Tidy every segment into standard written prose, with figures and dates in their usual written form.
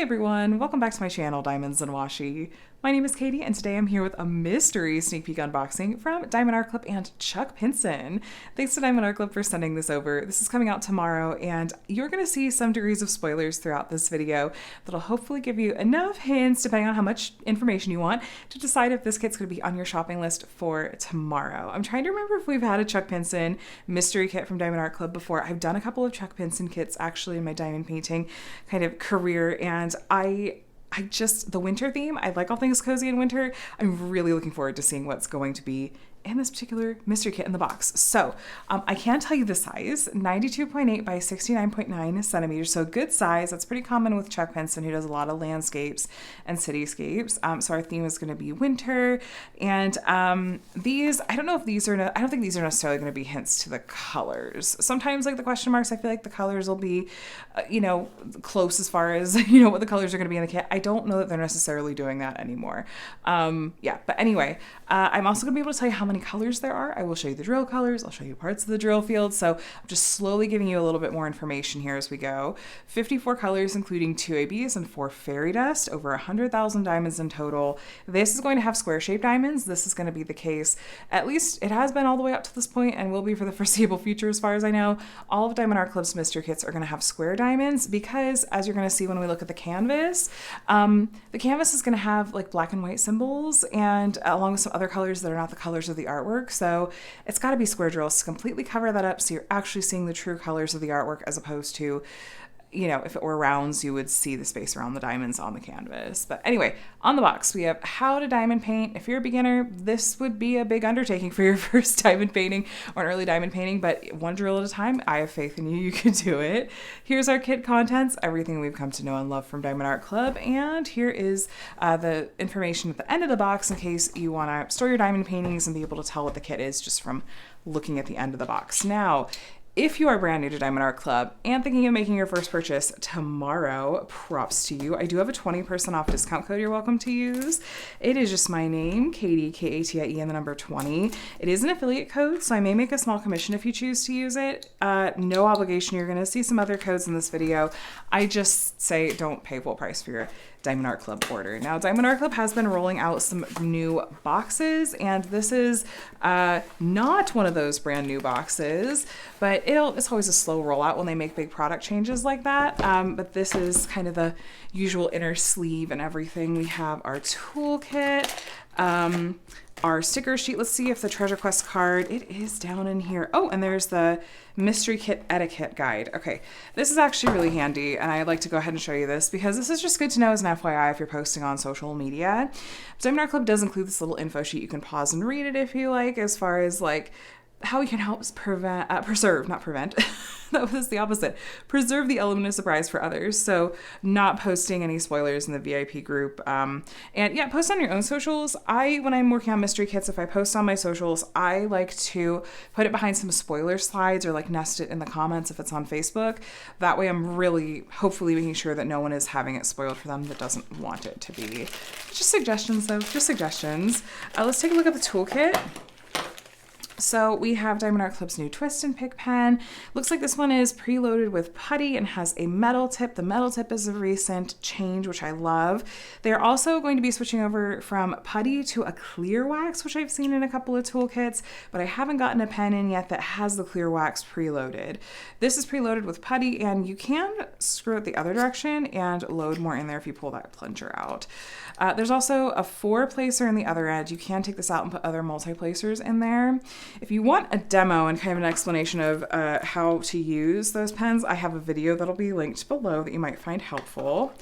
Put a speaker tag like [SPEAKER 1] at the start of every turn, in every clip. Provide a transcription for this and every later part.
[SPEAKER 1] Hey everyone, welcome back to my channel, Diamonds and Washi. My name is Katie, and today I'm here with a mystery sneak peek unboxing from Diamond Art Clip and Chuck Pinson. Thanks to Diamond Art Clip for sending this over. This is coming out tomorrow, and you're going to see some degrees of spoilers throughout this video that'll hopefully give you enough hints, depending on how much information you want, to decide if this kit's going to be on your shopping list for tomorrow. I'm trying to remember if we've had a Chuck Pinson mystery kit from Diamond Art Club before. I've done a couple of Chuck Pinson kits actually in my diamond painting kind of career, and I just, the winter theme, I like all things cozy in winter. I'm really looking forward to seeing what's going to be in this particular mystery kit in the box. So I can tell you the size, 92.8 by 69.9 centimeters. So good size. That's pretty common with Chuck Pinson, who does a lot of landscapes and cityscapes. So our theme is going to be winter. And these, I don't know if these are, I don't think these are necessarily going to be hints to the colors. Sometimes like the question marks, I feel like the colors will be, close as far as, what the colors are going to be in the kit. I don't know that they're necessarily doing that anymore. But anyway, I'm also going to be able to tell you how many colors there are. I will show you the drill colors. I'll show you parts of the drill field. So I'm just slowly giving you a little bit more information here as we go. 54 colors, including 2 ABs and 4 fairy dust, over 100,000 diamonds in total. This is going to have square shaped diamonds. This is going to be the case. At least it has been all the way up to this point and will be for the foreseeable future as far as I know. All of Diamond Art Club's mystery kits are going to have square diamonds because, as you're going to see when we look at the canvas is going to have like black and white symbols and along with some other colors that are not the colors of the artwork. So it's got to be square drills to completely cover that up so you're actually seeing the true colors of the artwork, as opposed to, if it were rounds, you would see the space around the diamonds on the canvas. But anyway, on the box, we have how to diamond paint. If you're a beginner, this would be a big undertaking for your first diamond painting or an early diamond painting, but one drill at a time. I have faith in you. You can do it. Here's our kit contents, everything we've come to know and love from Diamond Art Club. And here is the information at the end of the box in case you want to store your diamond paintings and be able to tell what the kit is just from looking at the end of the box. Now, if you are brand new to Diamond Art Club and thinking of making your first purchase tomorrow, props to you. I do have a 20% off discount code you're welcome to use. It is just my name, Katie, Katie, and the number 20. It is an affiliate code, so I may make a small commission if you choose to use it. No obligation. You're going to see some other codes in this video. I just say don't pay full price for your Diamond Art Club order. Now, Diamond Art Club has been rolling out some new boxes, and this is not one of those brand new boxes, but it's always a slow rollout when they make big product changes like that. But this is kind of the usual inner sleeve and everything. We have our toolkit, our sticker sheet. Let's see if the Treasure Quest card, it is down in here. Oh, and there's the mystery kit etiquette guide. Okay, this is actually really handy, and I'd like to go ahead and show you this because this is just good to know as an FYI if you're posting on social media. Diamond Art Club does include this little info sheet. You can pause and read it if you like, as far as like how we can help preserve, not prevent. That was the opposite. Preserve the element of surprise for others. So not posting any spoilers in the VIP group. And yeah, post on your own socials. When I'm working on mystery kits, if I post on my socials, I like to put it behind some spoiler slides or like nest it in the comments if it's on Facebook. That way I'm really hopefully making sure that no one is having it spoiled for them that doesn't want it to be. Just suggestions though, just suggestions. Let's take a look at the toolkit. So we have Diamond Art Club's new twist and pick pen. Looks like this one is preloaded with putty and has a metal tip. The metal tip is a recent change, which I love. They're also going to be switching over from putty to a clear wax, which I've seen in a couple of toolkits, but I haven't gotten a pen in yet that has the clear wax preloaded. This is preloaded with putty, and you can screw it the other direction and load more in there if you pull that plunger out. There's also a 4-placer in the other end. You can take this out and put other multi-placers in there. If you want a demo and kind of an explanation of how to use those pens, I have a video that'll be linked below that you might find helpful.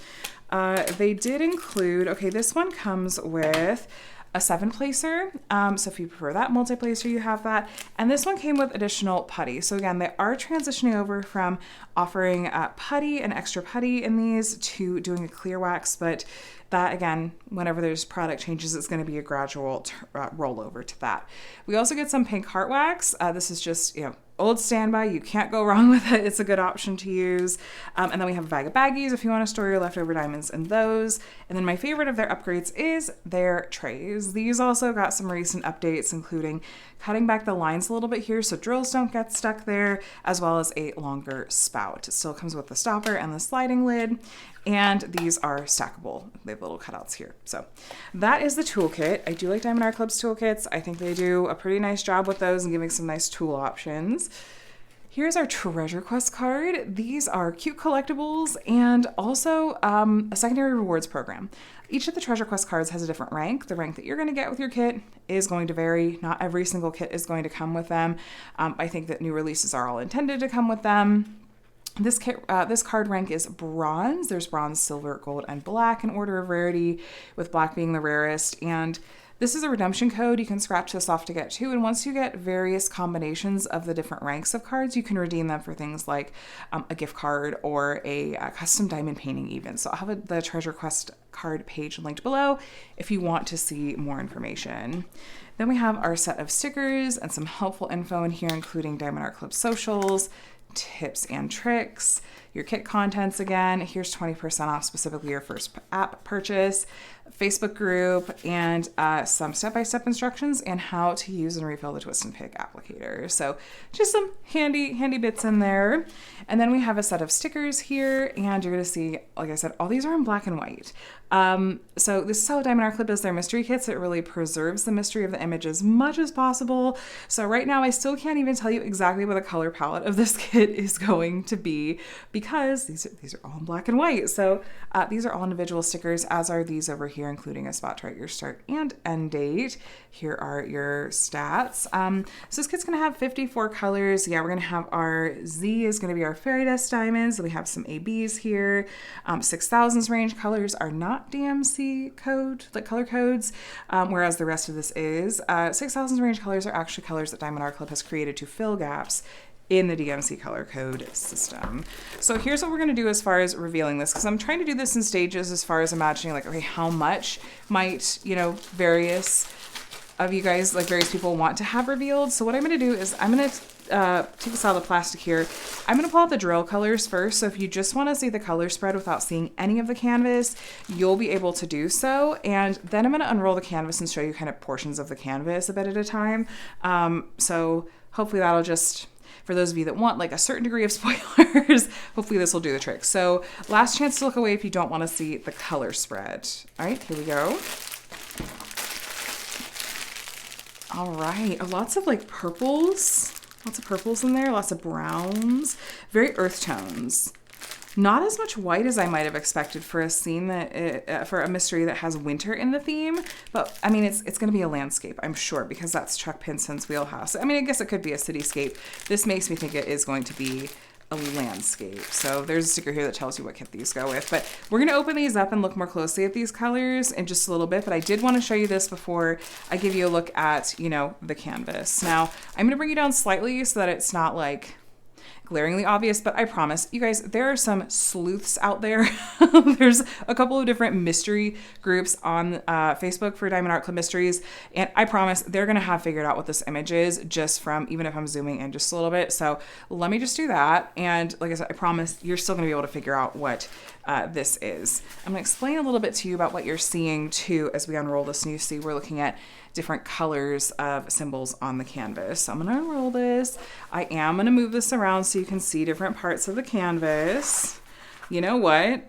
[SPEAKER 1] They did include, okay, this one comes with a 7-placer. So if you prefer that multi-placer, you have that. And this one came with additional putty. So again, they are transitioning over from offering putty and extra putty in these to doing a clear wax, but that, again, whenever there's product changes, it's going to be a gradual rollover to that. We also get some pink heart wax. This is just, old standby. You can't go wrong with it. It's a good option to use. And then we have a bag of baggies if you want to store your leftover diamonds in those. And then my favorite of their upgrades is their trays. These also got some recent updates, including cutting back the lines a little bit here so drills don't get stuck there, as well as a longer spout. It still comes with the stopper and the sliding lid. and these are stackable. They have little cutouts here. So that is the toolkit. I do like Diamond Art Club's toolkits. I think they do a pretty nice job with those and giving some nice tool options. Here's our Treasure Quest card. These are cute collectibles and also a secondary rewards program. Each of the Treasure Quest cards has a different rank. The rank that you're going to get with your kit is going to vary. Not every single kit is going to come with them. I think that new releases are all intended to come with them. This card rank is bronze. There's bronze, silver, gold, and black in order of rarity, with black being the rarest. And this is a redemption code. You can scratch this off to get to. And once you get various combinations of the different ranks of cards, you can redeem them for things like a gift card or a custom diamond painting even. So I'll have the Treasure Quest card page linked below if you want to see more information. Then we have our set of stickers and some helpful info in here, including Diamond Art Club socials, tips and tricks, your kit contents again. Here's 20% off specifically your first app purchase, Facebook group, and some step-by-step instructions and how to use and refill the twist and pick applicator. So just some handy bits in there. And then we have a set of stickers here, and you're going to see, like I said, all these are in black and white. So this is how Diamond Art Club does their mystery kits. It really preserves the mystery of the image as much as possible. So right now I still can't even tell you exactly what the color palette of this kit is going to be because these are all in black and white. So these are all individual stickers, as are these over here, including a spot to write your start and end date. Here are your stats. So this kit's gonna have 54 colors. Yeah, we're gonna have our Z is gonna be our fairy dust diamonds. We have some ABs here. 6000s range colors are not DMC code, like color codes, whereas the rest of this is. 6000s range colors are actually colors that Diamond Art Club has created to fill gaps in the DMC color code system. So here's what we're gonna do as far as revealing this, because I'm trying to do this in stages as far as imagining like, okay, how much might, various of you guys, like various people want to have revealed. So what I'm gonna do is I'm gonna take this out of the plastic here. I'm gonna pull out the drill colors first. So if you just wanna see the color spread without seeing any of the canvas, you'll be able to do so. And then I'm gonna unroll the canvas and show you kind of portions of the canvas a bit at a time. So hopefully that'll just, for those of you that want like a certain degree of spoilers, hopefully this will do the trick. So last chance to look away if you don't want to see the color spread. All right, here we go. All right, lots of like purples, lots of purples in there, lots of browns, very earth tones. Not as much white as I might have expected for a scene that for a mystery that has winter in the theme, but I mean it's going to be a landscape, I'm sure, because that's Chuck Pinson's wheelhouse. I mean, I guess it could be a cityscape. This makes me think it is going to be a landscape. So there's a sticker here that tells you what kit these go with, but we're going to open these up and look more closely at these colors in just a little bit. But I did want to show you this before I give you a look at, the canvas. Now I'm going to bring you down slightly so that it's not like glaringly obvious, but I promise you guys, there are some sleuths out there. There's a couple of different mystery groups on Facebook for Diamond Art Club Mysteries, and I promise they're gonna have figured out what this image is just from, even if I'm zooming in just a little bit. So let me just do that, and like I said, I promise you're still gonna be able to figure out what this is. I'm gonna explain a little bit to you about what you're seeing too as we unroll this, and you see we're looking at different colors of symbols on the canvas. So I'm gonna unroll this. I am gonna move this around so you can see different parts of the canvas. You know what?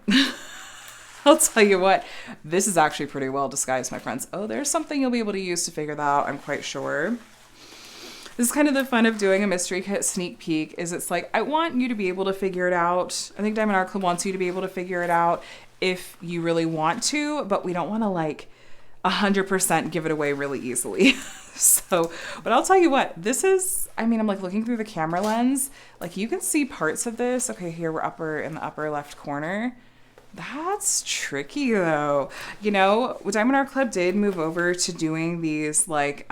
[SPEAKER 1] I'll tell you what, this is actually pretty well disguised, my friends. Oh, there's something you'll be able to use to figure that out, I'm quite sure. This is kind of the fun of doing a mystery kit sneak peek, is it's like, I want you to be able to figure it out. I think Diamond Art Club wants you to be able to figure it out if you really want to, but we don't want to like 100% give it away really easily. So, but I'll tell you what, this is, I mean, I'm like looking through the camera lens, like you can see parts of this. Okay, here we're in the upper left corner. That's tricky though. Diamond Art Club did move over to doing these like,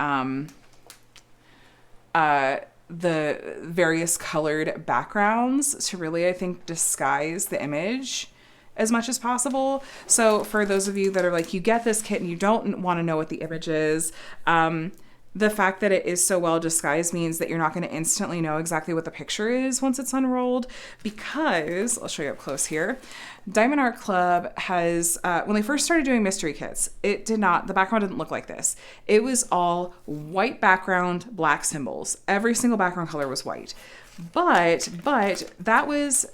[SPEAKER 1] the various colored backgrounds to really, I think, disguise the image as much as possible. So for those of you that are like, you get this kit and you don't want to know what the image is, the fact that it is so well disguised means that you're not going to instantly know exactly what the picture is once it's unrolled, because I'll show you up close here. Diamond Art Club has, when they first started doing mystery kits, the background didn't look like this. It was all white background, black symbols. Every single background color was white. But that was,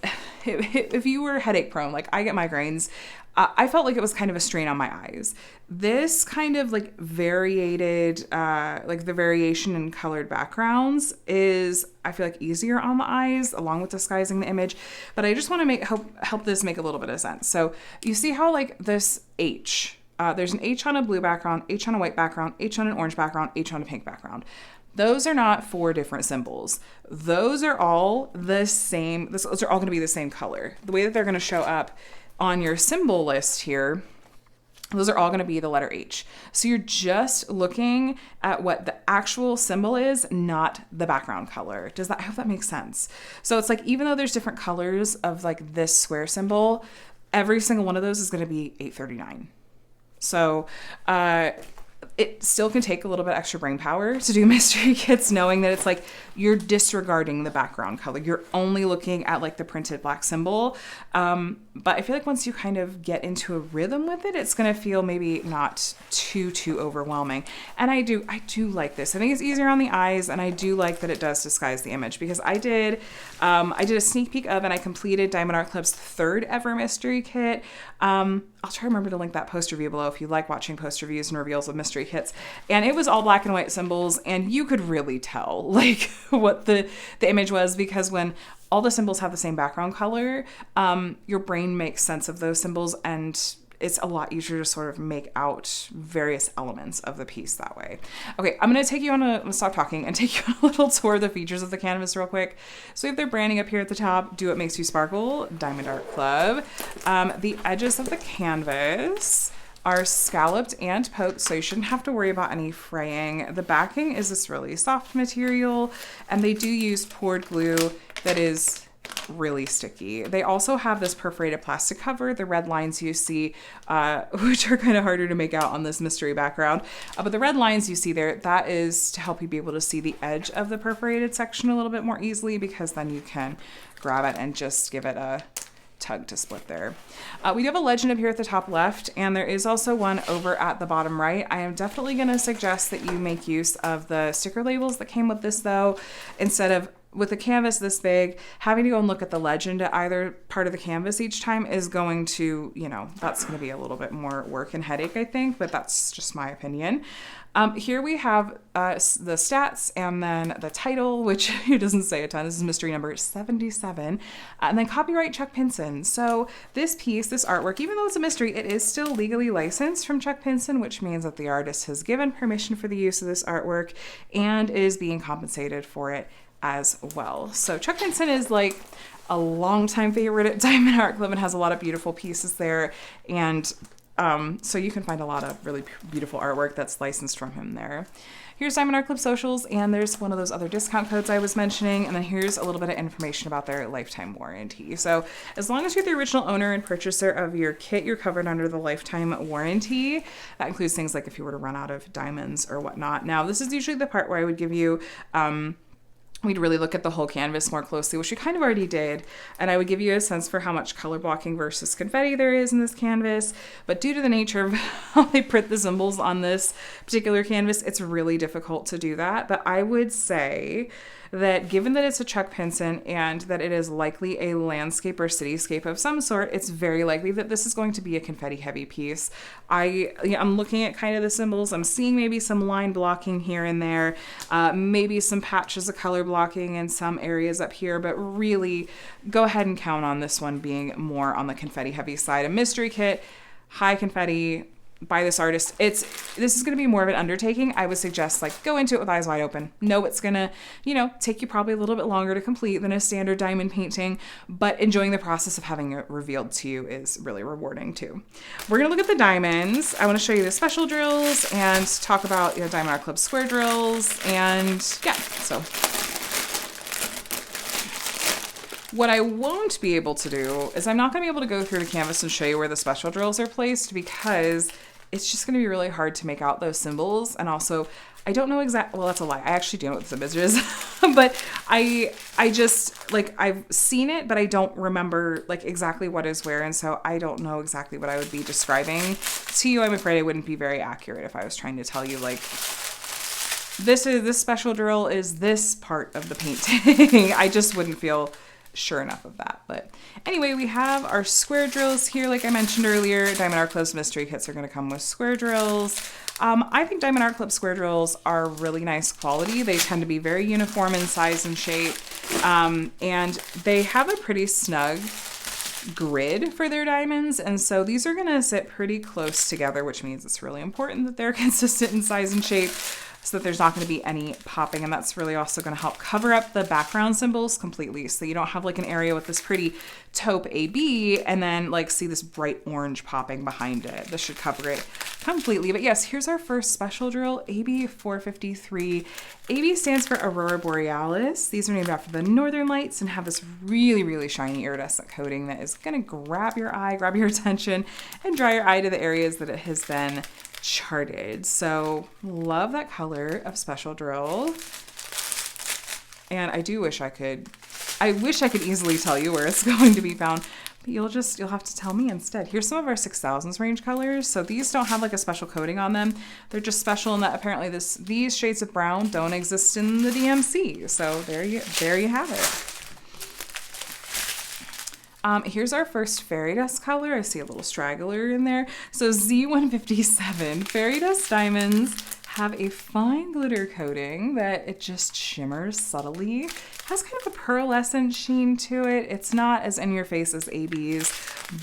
[SPEAKER 1] if you were headache prone, like I get migraines, I felt like it was kind of a strain on my eyes. This kind of like variated, like the variation in colored backgrounds is, I feel like, easier on the eyes along with disguising the image. But I just want to help this make a little bit of sense. So you see how like this H, there's an H on a blue background, H on a white background, H on an orange background, H on a pink background. Those are not 4 different symbols. Those are all the same. Those are all going to be the same color. The way that they're going to show up on your symbol list here, those are all going to be the letter H. So you're just looking at what the actual symbol is, not the background color. I hope that makes sense. So it's like, even though there's different colors of like this square symbol, every single one of those is going to be 839. So, it still can take a little bit extra brain power to do mystery kits, knowing that it's like you're disregarding the background color. You're only looking at like the printed black symbol. But I feel like once you kind of get into a rhythm with it, it's going to feel maybe not too overwhelming. And I do like this. I think it's easier on the eyes, and I do like that it does disguise the image, because I did a sneak peek of, and I completed Diamond Art Club's 3rd ever mystery kit. I'll try to remember to link that post review below if you like watching post reviews and reveals of mystery kits. And it was all black and white symbols, and you could really tell like what the image was, because when all the symbols have the same background color, your brain makes sense of those symbols, and it's a lot easier to sort of make out various elements of the piece that way. Okay, I'm going to stop talking and take you on a little tour of the features of the canvas real quick. So we have their branding up here at the top, Do What Makes You Sparkle, Diamond Art Club. The edges of the canvas are scalloped and poked, so you shouldn't have to worry about any fraying. The backing is this really soft material, and they do use poured glue that is really sticky. They also have this perforated plastic cover, the red lines you see, which are kind of harder to make out on this mystery background. But the red lines you see there, that is to help you be able to see the edge of the perforated section a little bit more easily, because then you can grab it and just give it a tug to split there. We do have a legend up here at the top left, and there is also one over at the bottom right. I am definitely going to suggest that you make use of the sticker labels that came with this, though, instead of with a canvas this big, having to go and look at the legend at either part of the canvas each time is going to, that's going to be a little bit more work and headache, I think, but that's just my opinion. Here we have the stats, and then the title, which it doesn't say a ton. This is mystery number 77. And then copyright Chuck Pinson. So this piece, this artwork, even though it's a mystery, it is still legally licensed from Chuck Pinson, which means that the artist has given permission for the use of this artwork and is being compensated for it as well. So Chuck Pinson is like a longtime favorite at Diamond Art Club and has a lot of beautiful pieces there. And so you can find a lot of really beautiful artwork that's licensed from him there. Here's Diamond Art Club socials, and there's one of those other discount codes I was mentioning, and then here's a little bit of information about their lifetime warranty. So as long as you're the original owner and purchaser of your kit, you're covered under the lifetime warranty. That includes things like if you were to run out of diamonds or whatnot. Now, this is usually the part where I would give you we'd really look at the whole canvas more closely, which we kind of already did. And I would give you a sense for how much color blocking versus confetti there is in this canvas. But due to the nature of how they print the symbols on this particular canvas, it's really difficult to do that. But I would say that given that it's a Chuck Pinson and that it is likely a landscape or cityscape of some sort, it's very likely that this is going to be a confetti heavy piece. I'm looking at kind of the symbols. I'm seeing maybe some line blocking here and there, maybe some patches of color blocking in some areas up here, but really go ahead and count on this one being more on the confetti heavy side. A mystery kit, high confetti, by this artist. This is going to be more of an undertaking. I would suggest go into it with eyes wide open. Know it's going to, take you probably a little bit longer to complete than a standard diamond painting, but enjoying the process of having it revealed to you is really rewarding too. We're going to look at the diamonds. I want to show you the special drills and talk about Diamond Art Club square drills, and so what I won't be able to do is I'm not going to be able to go through the canvas and show you where the special drills are placed, because it's just going to be really hard to make out those symbols. And also, I don't know exactly, well, that's a lie. I actually do know what the image is, but I just, I've seen it, but I don't remember, exactly what is where. And so I don't know exactly what I would be describing to you. I'm afraid I wouldn't be very accurate if I was trying to tell you, this special drill is this part of the painting. I just wouldn't feel sure enough of that. But anyway, we have our square drills here. Like I mentioned earlier, Diamond Art Club's mystery kits are going to come with square drills. I think Diamond Art Club square drills are really nice quality. They tend to be very uniform in size and shape, and they have a pretty snug grid for their diamonds, and so these are going to sit pretty close together, which means it's really important that they're consistent in size and shape, so that there's not going to be any popping, and that's really also going to help cover up the background symbols completely, so you don't have like an area with this pretty taupe AB and then like see this bright orange popping behind it. This should cover it completely. But yes, here's our first special drill, AB 453. AB stands for Aurora Borealis. These are named after the northern lights and have this really, really shiny iridescent coating that is going to grab your eye, grab your attention, and draw your eye to the areas that it has been charted. So love that color of special drill. And I do wish I could easily tell you where it's going to be found, but you'll have to tell me instead. Here's some of our 6000s range colors. So these don't have like a special coating on them. They're just special in that apparently these shades of brown don't exist in the DMC. So there you have it. Here's our first fairy dust color. I see a little straggler in there. So Z157 fairy dust diamonds have a fine glitter coating that it just shimmers subtly. Has kind of a pearlescent sheen to it. It's not as in your face as AB's,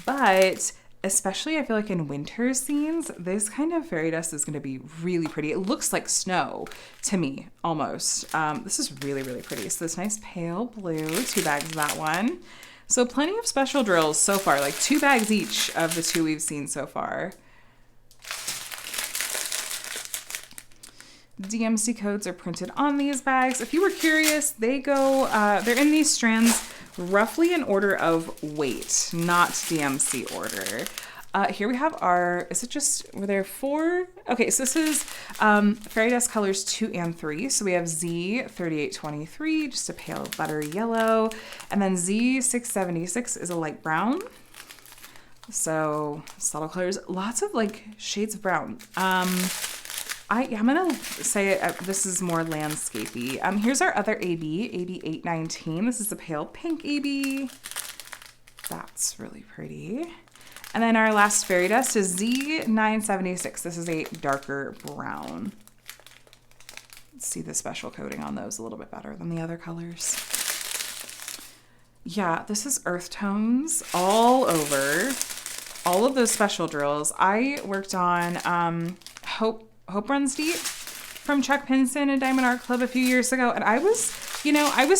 [SPEAKER 1] but especially I feel like in winter scenes, this kind of fairy dust is going to be really pretty. It looks like snow to me, almost. This is really, really pretty. So this nice pale blue, 2 bags of that one. So plenty of special drills so far, like 2 bags each of the 2 we've seen so far. DMC codes are printed on these bags. If you were curious, they're in these strands roughly in order of weight, not DMC order. Here we have were there 4? Okay, so this is fairy dust colors 2 and 3. So we have Z3823, just a pale butter yellow, and then Z676 is a light brown. So subtle colors, lots of like shades of brown. I'm gonna say this is more landscapey. Here's our other AB, AB 819. This is a pale pink AB. That's really pretty. And then our last fairy dust is Z976. This is a darker brown. Let's see the special coating on those a little bit better than the other colors. Yeah, this is earth tones all over. All of those special drills. I worked on Hope Runs Deep from Chuck Pinson and Diamond Art Club a few years ago, and I was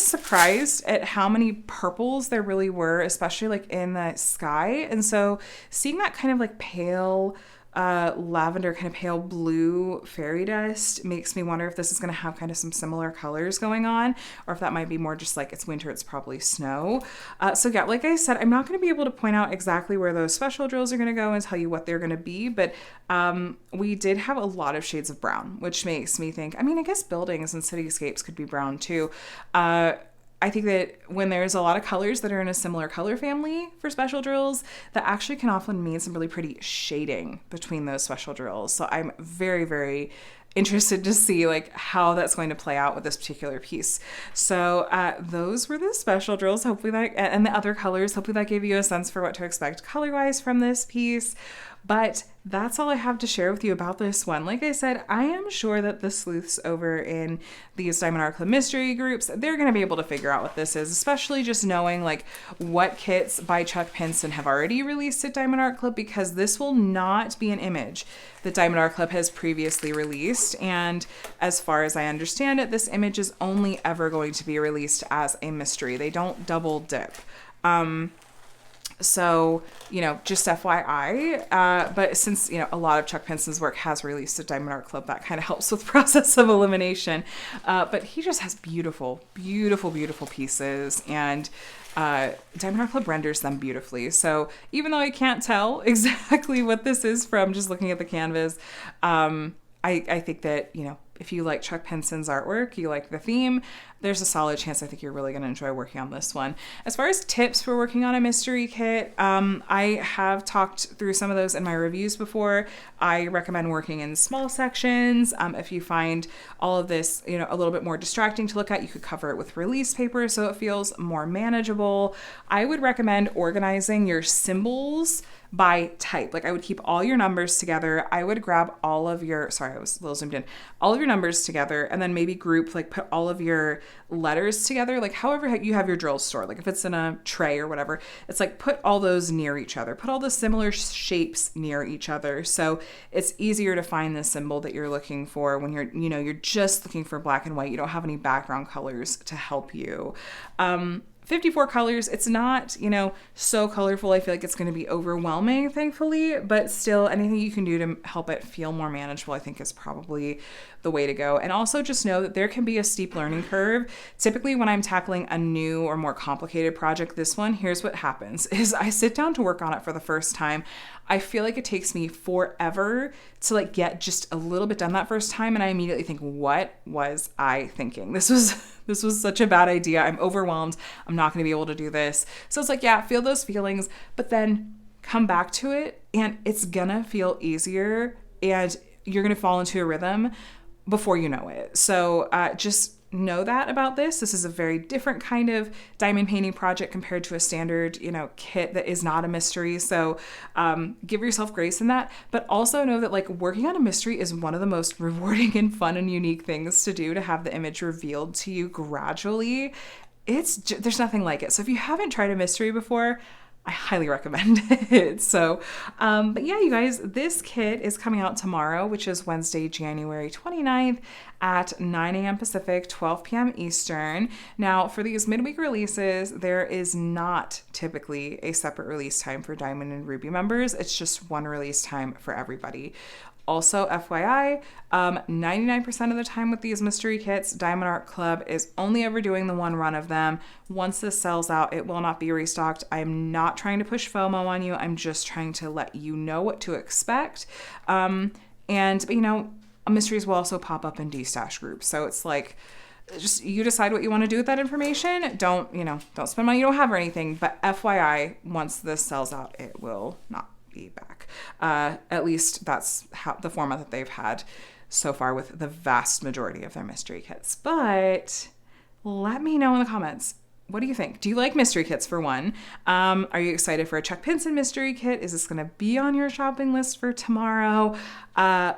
[SPEAKER 1] surprised at how many purples there really were, especially like in the sky. And so seeing that kind of like pale lavender, kind of pale blue fairy dust makes me wonder if this is going to have kind of some similar colors going on, or if that might be more just like it's winter, it's probably snow. So yeah, like I said, I'm not going to be able to point out exactly where those special drills are going to go and tell you what they're going to be, but we did have a lot of shades of brown, which makes me think, I guess buildings and cityscapes could be brown too. I think that when there's a lot of colors that are in a similar color family for special drills, that actually can often mean some really pretty shading between those special drills. So I'm very, very interested to see like how that's going to play out with this particular piece. So those were the special drills, hopefully that, and the other colors, hopefully that gave you a sense for what to expect color-wise from this piece. But that's all I have to share with you about this one. Like I said, I am sure that the sleuths over in these Diamond Art Club mystery groups, they're going to be able to figure out what this is, especially just knowing like what kits by Chuck Pinson have already released at Diamond Art Club, because this will not be an image that Diamond Art Club has previously released. And as far as I understand it, this image is only ever going to be released as a mystery. They don't double dip. So, just FYI, but since, a lot of Chuck Pinson's work has released at Diamond Art Club, that kind of helps with the process of elimination. But he just has beautiful, beautiful, beautiful pieces, and Diamond Art Club renders them beautifully. So even though I can't tell exactly what this is from just looking at the canvas, I think that, if you like Chuck Pinson's artwork, you like the theme, there's a solid chance I think you're really going to enjoy working on this one. As far as tips for working on a mystery kit, I have talked through some of those in my reviews before. I recommend working in small sections. If you find all of this, a little bit more distracting to look at, you could cover it with release paper so it feels more manageable. I would recommend organizing your symbols by type. Like I would keep all your numbers together. I would grab all of your, sorry, I was a little zoomed in, all of your numbers together, and then maybe group, like put all of your letters together, like however you have your drills stored. Like if it's in a tray or whatever, it's like put all those near each other, put all the similar shapes near each other. So it's easier to find the symbol that you're looking for when you're just looking for black and white. You don't have any background colors to help you. 54 colors, it's not, so colorful. I feel like it's going to be overwhelming, thankfully, but still anything you can do to help it feel more manageable, I think is probably the way to go. And also just know that there can be a steep learning curve. Typically when I'm tackling a new or more complicated project, this one, here's what happens is I sit down to work on it for the first time. I feel like it takes me forever to like get just a little bit done that first time. And I immediately think, what was I thinking? This was such a bad idea. I'm overwhelmed. I'm not going to be able to do this. So it's like, yeah, feel those feelings, but then come back to it and it's gonna feel easier and you're going to fall into a rhythm before you know it. So just know that about this. This is a very different kind of diamond painting project compared to a standard, kit that is not a mystery. So give yourself grace in that, but also know that like working on a mystery is one of the most rewarding and fun and unique things to do, to have the image revealed to you gradually. There's nothing like it. So if you haven't tried a mystery before, I highly recommend it. So, but yeah, you guys, this kit is coming out tomorrow, which is Wednesday, January 29th at 9 a.m. Pacific, 12 p.m. Eastern. Now, for these midweek releases, there is not typically a separate release time for Diamond and Ruby members. It's just one release time for everybody. Also, FYI, 99% of the time with these mystery kits, Diamond Art Club is only ever doing the one run of them. Once this sells out, it will not be restocked. I'm not trying to push FOMO on you. I'm just trying to let you know what to expect. Mysteries will also pop up in D-stash groups. So it's like, just you decide what you want to do with that information. Don't spend money you don't have or anything. But FYI, once this sells out, it will not be back. At least that's how the format that they've had so far with the vast majority of their mystery kits. But let me know in the comments. What do you think? Do you like mystery kits for one? Are you excited for a Chuck Pinson mystery kit? Is this going to be on your shopping list for tomorrow?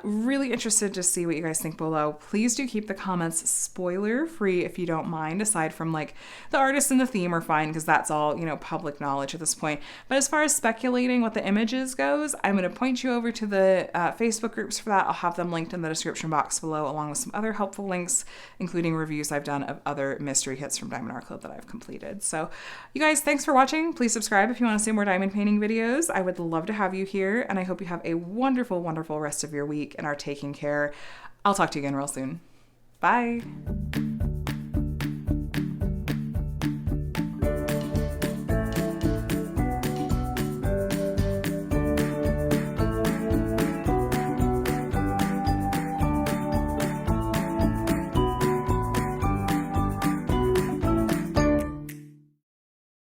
[SPEAKER 1] Really interested to see what you guys think below. Please do keep the comments spoiler free if you don't mind, aside from like the artist and the theme are fine because that's all, public knowledge at this point. But as far as speculating what the images goes, I'm going to point you over to the Facebook groups for that. I'll have them linked in the description box below, along with some other helpful links, including reviews I've done of other mystery kits from Diamond Art Club that I've completed. So you guys, thanks for watching. Please subscribe if you want to see more diamond painting videos. I would love to have you here, and I hope you have a wonderful, wonderful rest of your week and are taking care. I'll talk to you again real soon. Bye.